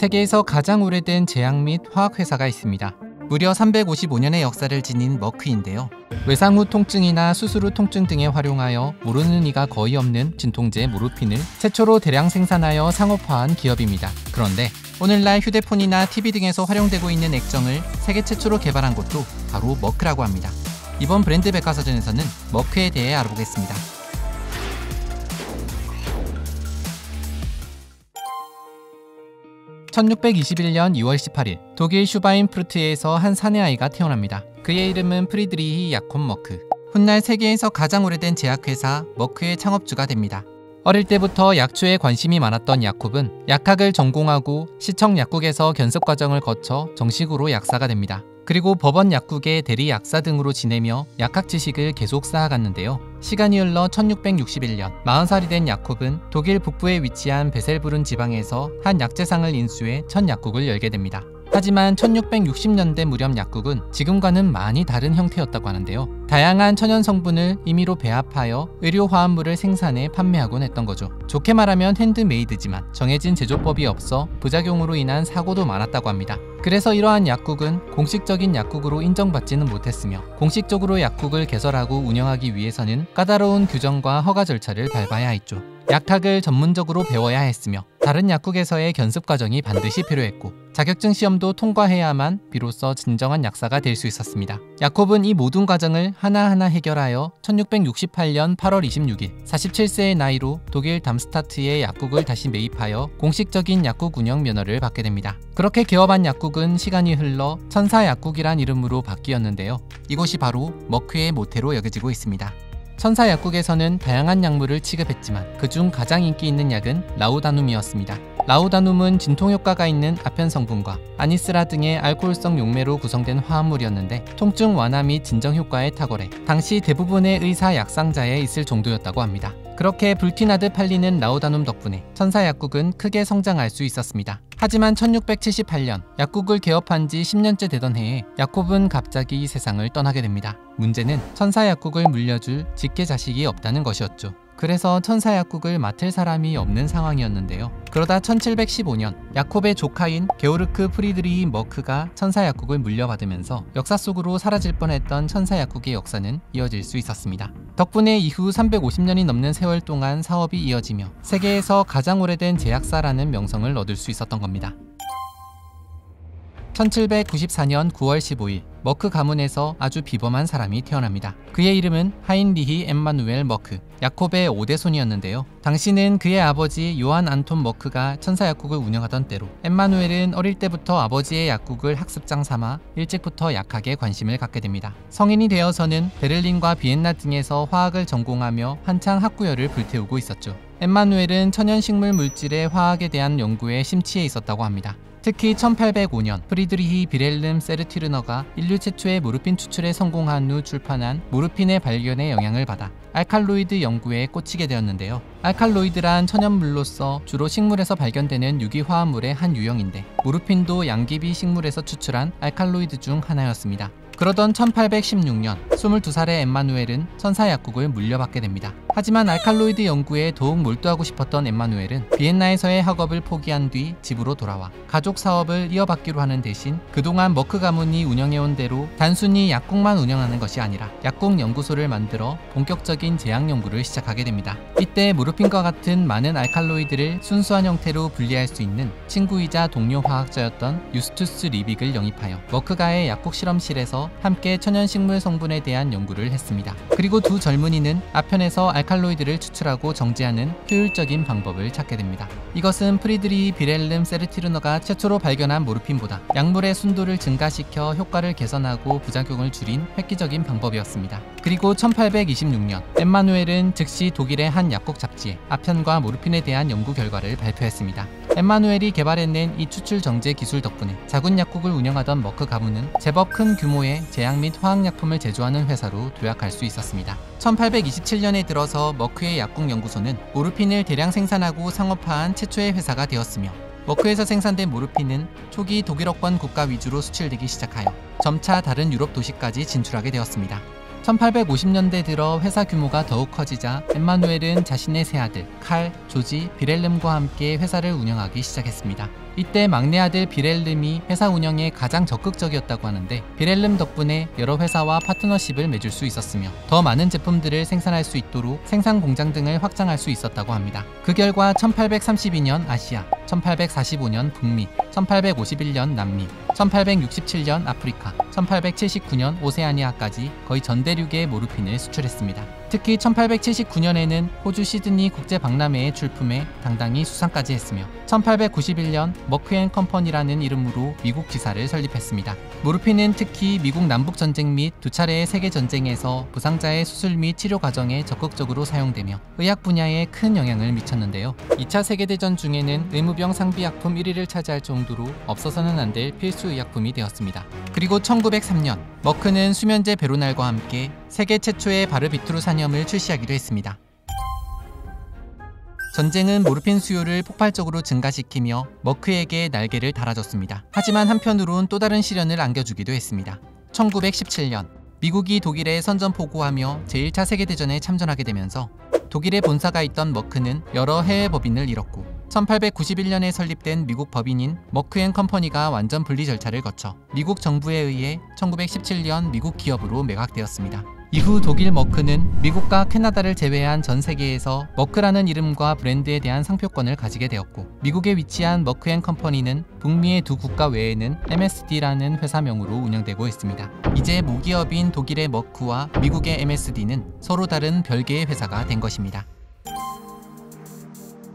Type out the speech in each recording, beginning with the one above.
세계에서 가장 오래된 제약 및 화학 회사가 있습니다. 무려 355년의 역사를 지닌 머크인데요. 외상 후 통증이나 수술 후 통증 등에 활용하여 모르는 이가 거의 없는 진통제 모르핀을 최초로 대량 생산하여 상업화한 기업입니다. 그런데 오늘날 휴대폰이나 TV 등에서 활용되고 있는 액정을 세계 최초로 개발한 곳도 바로 머크라고 합니다. 이번 브랜드 백과사전에서는 머크에 대해 알아보겠습니다. 1621년 2월 18일 독일 슈바인프루트에서 한 사내 아이가 태어납니다. 그의 이름은 프리드리히 야콥 머크. 훗날 세계에서 가장 오래된 제약회사 머크의 창업주가 됩니다. 어릴 때부터 약초에 관심이 많았던 야콥은 약학을 전공하고 시청 약국에서 견습 과정을 거쳐 정식으로 약사가 됩니다. 그리고 법원 약국의 대리 약사 등으로 지내며 약학 지식을 계속 쌓아갔는데요. 시간이 흘러 1661년 40살이 된 야콥은 독일 북부에 위치한 베셀브룬 지방에서 한 약재상을 인수해 첫 약국을 열게 됩니다. 하지만 1660년대 무렵 약국은 지금과는 많이 다른 형태였다고 하는데요. 다양한 천연 성분을 임의로 배합하여 의료 화합물을 생산해 판매하곤 했던 거죠. 좋게 말하면 핸드메이드지만 정해진 제조법이 없어 부작용으로 인한 사고도 많았다고 합니다. 그래서 이러한 약국은 공식적인 약국으로 인정받지는 못했으며 공식적으로 약국을 개설하고 운영하기 위해서는 까다로운 규정과 허가 절차를 밟아야 했죠. 약학을 전문적으로 배워야 했으며 다른 약국에서의 견습 과정이 반드시 필요했고 자격증 시험도 통과해야만 비로소 진정한 약사가 될 수 있었습니다. 야콥은 이 모든 과정을 하나하나 해결하여 1668년 8월 26일 47세의 나이로 독일 담스타트의 약국을 다시 매입하여 공식적인 약국 운영 면허를 받게 됩니다. 그렇게 개업한 약국은 시간이 흘러 천사약국이란 이름으로 바뀌었는데요. 이곳이 바로 머크의 모태로 여겨지고 있습니다. 천사약국에서는 다양한 약물을 취급했지만 그중 가장 인기 있는 약은 라우다눔이었습니다. 라우다눔은 진통효과가 있는 아편 성분과 아니스라 등의 알코올성 용매로 구성된 화합물이었는데 통증 완화 및 진정효과에 탁월해 당시 대부분의 의사 약상자에 있을 정도였다고 합니다. 그렇게 불티나듯 팔리는 라우다눔 덕분에 천사약국은 크게 성장할 수 있었습니다. 하지만 1678년 약국을 개업한 지 10년째 되던 해에 야콥은 갑자기 이 세상을 떠나게 됩니다. 문제는 천사약국을 물려줄 직계 자식이 없다는 것이었죠. 그래서 천사약국을 맡을 사람이 없는 상황이었는데요. 그러다 1715년 야콥의 조카인 게오르크 프리드리히 머크가 천사약국을 물려받으면서 역사 속으로 사라질 뻔했던 천사약국의 역사는 이어질 수 있었습니다. 덕분에 이후 350년이 넘는 세월 동안 사업이 이어지며 세계에서 가장 오래된 제약사라는 명성을 얻을 수 있었던 겁니다. 1794년 9월 15일 머크 가문에서 아주 비범한 사람이 태어납니다. 그의 이름은 하인리히 엠마누엘 머크, 야콥의 5대 손이었는데요. 당시는 그의 아버지 요한 안톤 머크가 천사약국을 운영하던 때로 엠마누엘은 어릴 때부터 아버지의 약국을 학습장 삼아 일찍부터 약학에 관심을 갖게 됩니다. 성인이 되어서는 베를린과 비엔나 등에서 화학을 전공하며 한창 학구열을 불태우고 있었죠. 엠마누엘은 천연식물 물질의 화학에 대한 연구에 심취해 있었다고 합니다. 특히 1805년 프리드리히 빌헬름 세르티르너가 인류 최초의 모르핀 추출에 성공한 후 출판한 모르핀의 발견에 영향을 받아 알칼로이드 연구에 꽂히게 되었는데요. 알칼로이드란 천연물로서 주로 식물에서 발견되는 유기화합물의 한 유형인데 모르핀도 양귀비 식물에서 추출한 알칼로이드 중 하나였습니다. 그러던 1816년 22살의 엠마누엘은 천사약국을 물려받게 됩니다. 하지만 알칼로이드 연구에 더욱 몰두하고 싶었던 엠마누엘은 비엔나에서의 학업을 포기한 뒤 집으로 돌아와 가족 사업을 이어받기로 하는 대신 그동안 머크 가문이 운영해온 대로 단순히 약국만 운영하는 것이 아니라 약국 연구소를 만들어 본격적인 제약 연구를 시작하게 됩니다. 이때 모르핀과 같은 많은 알칼로이드를 순수한 형태로 분리할 수 있는 친구이자 동료 화학자였던 유스투스 리빅을 영입하여 머크가의 약국 실험실에서 함께 천연식물 성분에 대한 연구를 했습니다. 그리고 두 젊은이는 아편에서 알칼로이드를 추출하고 정제하는 효율적인 방법을 찾게 됩니다. 이것은 프리드리히 빌헬름 세르티르너가 최초로 발견한 모르핀보다 약물의 순도를 증가시켜 효과를 개선하고 부작용을 줄인 획기적인 방법이었습니다. 그리고 1826년 엠마누엘은 즉시 독일의 한 약국 잡지에 아편과 모르핀에 대한 연구 결과를 발표했습니다. 엠마누엘이 개발해낸 이 추출 정제 기술 덕분에 작은 약국을 운영하던 머크 가문은 제법 큰 규모의 제약 및 화학약품을 제조하는 회사로 도약할 수 있었습니다. 1827년에 들어서 머크의 약국 연구소는 모르핀을 대량 생산하고 상업화한 최초의 회사가 되었으며 머크에서 생산된 모르핀은 초기 독일어권 국가 위주로 수출되기 시작하여 점차 다른 유럽 도시까지 진출하게 되었습니다. 1850년대 들어 회사 규모가 더욱 커지자 엠마누엘은 자신의 세 아들 칼, 조지, 빌헬름과 함께 회사를 운영하기 시작했습니다. 이때 막내 아들 비렐름이 회사 운영에 가장 적극적이었다고 하는데, 비렐름 덕분에 여러 회사와 파트너십을 맺을 수 있었으며 더 많은 제품들을 생산할 수 있도록 생산 공장 등을 확장할 수 있었다고 합니다. 그 결과 1832년 아시아, 1845년 북미, 1851년 남미, 1867년 아프리카, 1879년 오세아니아까지 거의 전 대륙에 모르핀을 수출했습니다. 특히 1879년에는 호주 시드니 국제박람회에 출품해 당당히 수상까지 했으며 1891년 머크앤컴퍼니라는 이름으로 미국 지사를 설립했습니다. 모르핀은 특히 미국 남북전쟁 및 두 차례의 세계전쟁에서 부상자의 수술 및 치료 과정에 적극적으로 사용되며 의학 분야에 큰 영향을 미쳤는데요. 2차 세계대전 중에는 의무병 상비약품 1위를 차지할 정도로 없어서는 안 될 필수 의약품이 되었습니다. 그리고 1903년 머크는 수면제 베로날과 함께 세계 최초의 바르비투르 산염을 출시하기도 했습니다. 전쟁은 모르핀 수요를 폭발적으로 증가시키며 머크에게 날개를 달아줬습니다. 하지만 한편으론 또 다른 시련을 안겨주기도 했습니다. 1917년 미국이 독일에 선전포고하며 제1차 세계대전에 참전하게 되면서 독일에 본사가 있던 머크는 여러 해외 법인을 잃었고 1891년에 설립된 미국 법인인 머크앤컴퍼니가 완전 분리 절차를 거쳐 미국 정부에 의해 1917년 미국 기업으로 매각되었습니다. 이후 독일 머크는 미국과 캐나다를 제외한 전 세계에서 머크라는 이름과 브랜드에 대한 상표권을 가지게 되었고, 미국에 위치한 머크앤컴퍼니는 북미의 두 국가 외에는 MSD라는 회사명으로 운영되고 있습니다. 이제 모기업인 독일의 머크와 미국의 MSD는 서로 다른 별개의 회사가 된 것입니다.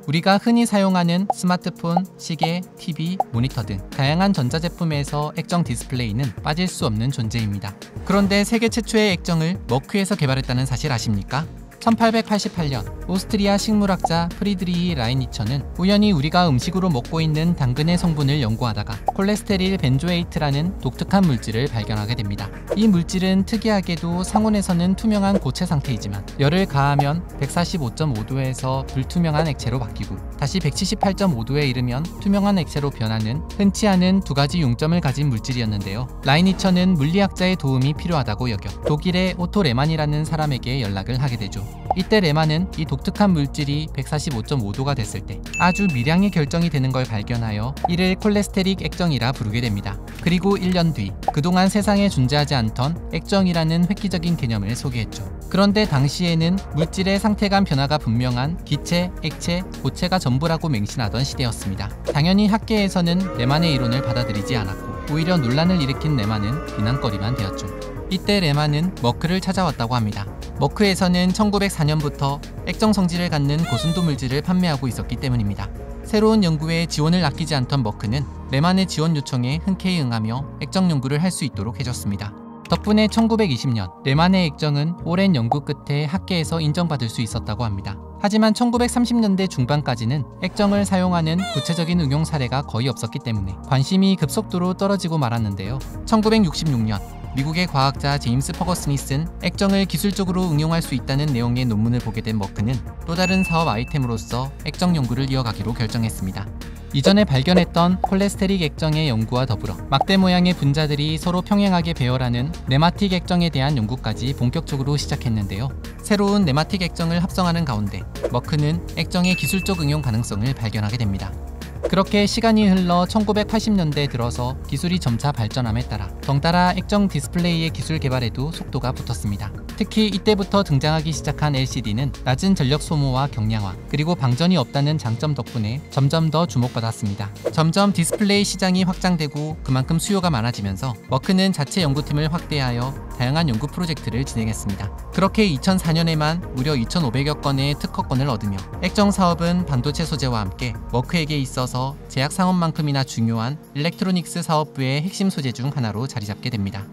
우리가 흔히 사용하는 스마트폰, 시계, TV, 모니터 등 다양한 전자제품에서 액정 디스플레이는 빠질 수 없는 존재입니다. 그런데 세계 최초의 액정을 머크에서 개발했다는 사실 아십니까? 1888년 오스트리아 식물학자 프리드리히 라이니처는 우연히 우리가 음식으로 먹고 있는 당근의 성분을 연구하다가 콜레스테릴 벤조에이트라는 독특한 물질을 발견하게 됩니다. 이 물질은 특이하게도 상온에서는 투명한 고체 상태이지만 열을 가하면 145.5도에서 불투명한 액체로 바뀌고 다시 178.5도에 이르면 투명한 액체로 변하는 흔치 않은 두 가지 용점을 가진 물질이었는데요. 라이니처는 물리학자의 도움이 필요하다고 여겨 독일의 오토 레만이라는 사람에게 연락을 하게 되죠. 이때 레만은 이 독특한 물질이 145.5도가 됐을 때 아주 미량의 결정이 되는 걸 발견하여 이를 콜레스테릭 액정이라 부르게 됩니다. 그리고 1년 뒤 그동안 세상에 존재하지 않던 액정이라는 획기적인 개념을 소개했죠. 그런데 당시에는 물질의 상태감 변화가 분명한 기체, 액체, 고체가 전부라고 맹신하던 시대였습니다. 당연히 학계에서는 레만의 이론을 받아들이지 않았고 오히려 논란을 일으킨 레만은 비난거리만 되었죠. 이때 레만은 머크를 찾아왔다고 합니다. 머크에서는 1904년부터 액정 성질을 갖는 고순도 물질을 판매하고 있었기 때문입니다. 새로운 연구에 지원을 아끼지 않던 머크는 레만의 지원 요청에 흔쾌히 응하며 액정 연구를 할 수 있도록 해줬습니다. 덕분에 1920년 레만의 액정은 오랜 연구 끝에 학계에서 인정받을 수 있었다고 합니다. 하지만 1930년대 중반까지는 액정을 사용하는 구체적인 응용 사례가 거의 없었기 때문에 관심이 급속도로 떨어지고 말았는데요. 1966년 미국의 과학자 제임스 퍼거슨이 쓴 액정을 기술적으로 응용할 수 있다는 내용의 논문을 보게 된 머크는 또 다른 사업 아이템으로서 액정 연구를 이어가기로 결정했습니다. 이전에 발견했던 콜레스테릭 액정의 연구와 더불어 막대 모양의 분자들이 서로 평행하게 배열하는 네마틱 액정에 대한 연구까지 본격적으로 시작했는데요. 새로운 네마틱 액정을 합성하는 가운데 머크는 액정의 기술적 응용 가능성을 발견하게 됩니다. 그렇게 시간이 흘러 1980년대에 들어서 기술이 점차 발전함에 따라 덩달아 액정 디스플레이의 기술 개발에도 속도가 붙었습니다. 특히 이때부터 등장하기 시작한 LCD는 낮은 전력 소모와 경량화, 그리고 방전이 없다는 장점 덕분에 점점 더 주목받았습니다. 점점 디스플레이 시장이 확장되고 그만큼 수요가 많아지면서 머크는 자체 연구팀을 확대하여 다양한 연구 프로젝트를 진행했습니다. 그렇게 2004년에만 무려 2,500여 건의 특허권을 얻으며 액정 사업은 반도체 소재와 함께 머크에게 있어서 제약 상업만큼이나 중요한 일렉트로닉스 사업부의 핵심 소재 중 하나로 자리 잡게 됩니다.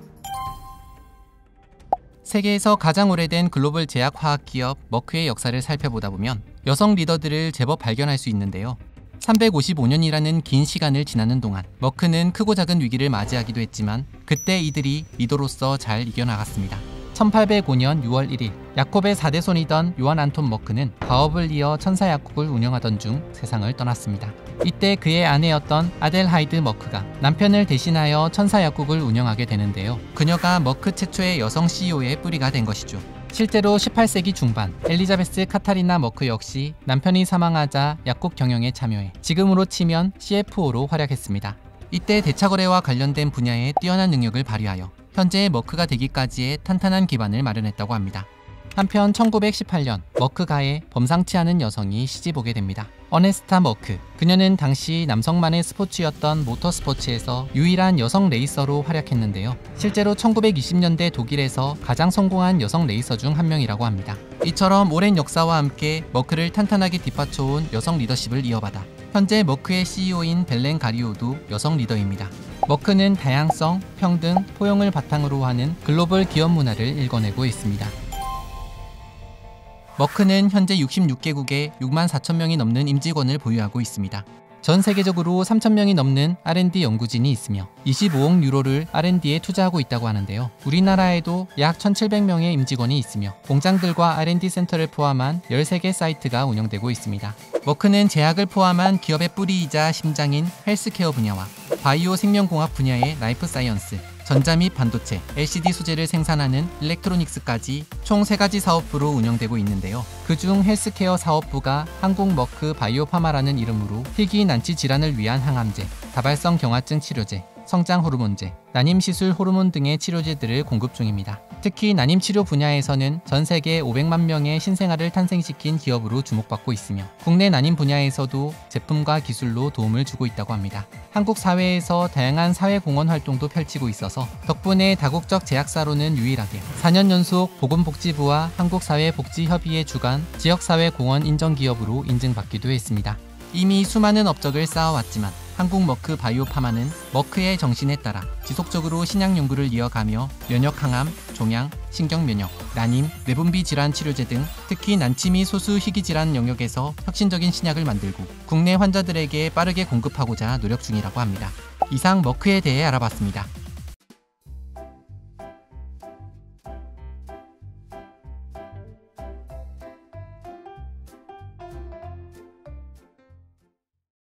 세계에서 가장 오래된 글로벌 제약 화학 기업 머크의 역사를 살펴보다 보면 여성 리더들을 제법 발견할 수 있는데요. 355년이라는 긴 시간을 지나는 동안 머크는 크고 작은 위기를 맞이하기도 했지만 그때 이들이 리더로서 잘 이겨나갔습니다. 1805년 6월 1일 야콥의 4대 손이던 요한 안톤 머크는 가업을 이어 천사 약국을 운영하던 중 세상을 떠났습니다. 이때 그의 아내였던 아델하이드 머크가 남편을 대신하여 천사 약국을 운영하게 되는데요. 그녀가 머크 최초의 여성 CEO의 뿌리가 된 것이죠. 실제로 18세기 중반 엘리자베스 카타리나 머크 역시 남편이 사망하자 약국 경영에 참여해 지금으로 치면 CFO로 활약했습니다. 이때 대차거래와 관련된 분야에 뛰어난 능력을 발휘하여 현재의 머크가 되기까지의 탄탄한 기반을 마련했다고 합니다. 한편 1918년 머크가에 범상치 않은 여성이 시집 오게 됩니다. 어네스타 머크. 그녀는 당시 남성만의 스포츠였던 모터스포츠에서 유일한 여성 레이서로 활약했는데요. 실제로 1920년대 독일에서 가장 성공한 여성 레이서 중 한 명이라고 합니다. 이처럼 오랜 역사와 함께 머크를 탄탄하게 뒷받쳐온 여성 리더십을 이어받아 현재 머크의 CEO인 벨렌 가리오도 여성 리더입니다. 머크는 다양성, 평등, 포용을 바탕으로 하는 글로벌 기업 문화를 일궈내고 있습니다. 머크는 현재 66개국에 6만 4천 명이 넘는 임직원을 보유하고 있습니다. 전 세계적으로 3천 명이 넘는 R&D 연구진이 있으며 25억 유로를 R&D에 투자하고 있다고 하는데요. 우리나라에도 약 1,700명의 임직원이 있으며 공장들과 R&D 센터를 포함한 13개 사이트가 운영되고 있습니다. 머크는 제약을 포함한 기업의 뿌리이자 심장인 헬스케어 분야와 바이오 생명공학 분야의 라이프 사이언스, 전자 및 반도체, LCD 소재를 생산하는 일렉트로닉스까지 총 3가지 사업부로 운영되고 있는데요. 그중 헬스케어 사업부가 한국 머크 바이오파마라는 이름으로 희귀 난치 질환을 위한 항암제, 다발성 경화증 치료제, 성장 호르몬제, 난임 시술 호르몬 등의 치료제들을 공급 중입니다. 특히 난임 치료 분야에서는 전 세계 500만 명의 신생아를 탄생시킨 기업으로 주목받고 있으며 국내 난임 분야에서도 제품과 기술로 도움을 주고 있다고 합니다. 한국 사회에서 다양한 사회공헌 활동도 펼치고 있어서 덕분에 다국적 제약사로는 유일하게 4년 연속 보건복지부와 한국사회복지협의회 주관 지역사회공헌 인정기업으로 인증받기도 했습니다. 이미 수많은 업적을 쌓아왔지만 한국 머크 바이오파마는 머크의 정신에 따라 지속적으로 신약 연구를 이어가며 면역 항암, 종양, 신경면역, 난임, 뇌분비 질환 치료제 등 특히 난치 및 소수 희귀 질환 영역에서 혁신적인 신약을 만들고 국내 환자들에게 빠르게 공급하고자 노력 중이라고 합니다. 이상 머크에 대해 알아봤습니다.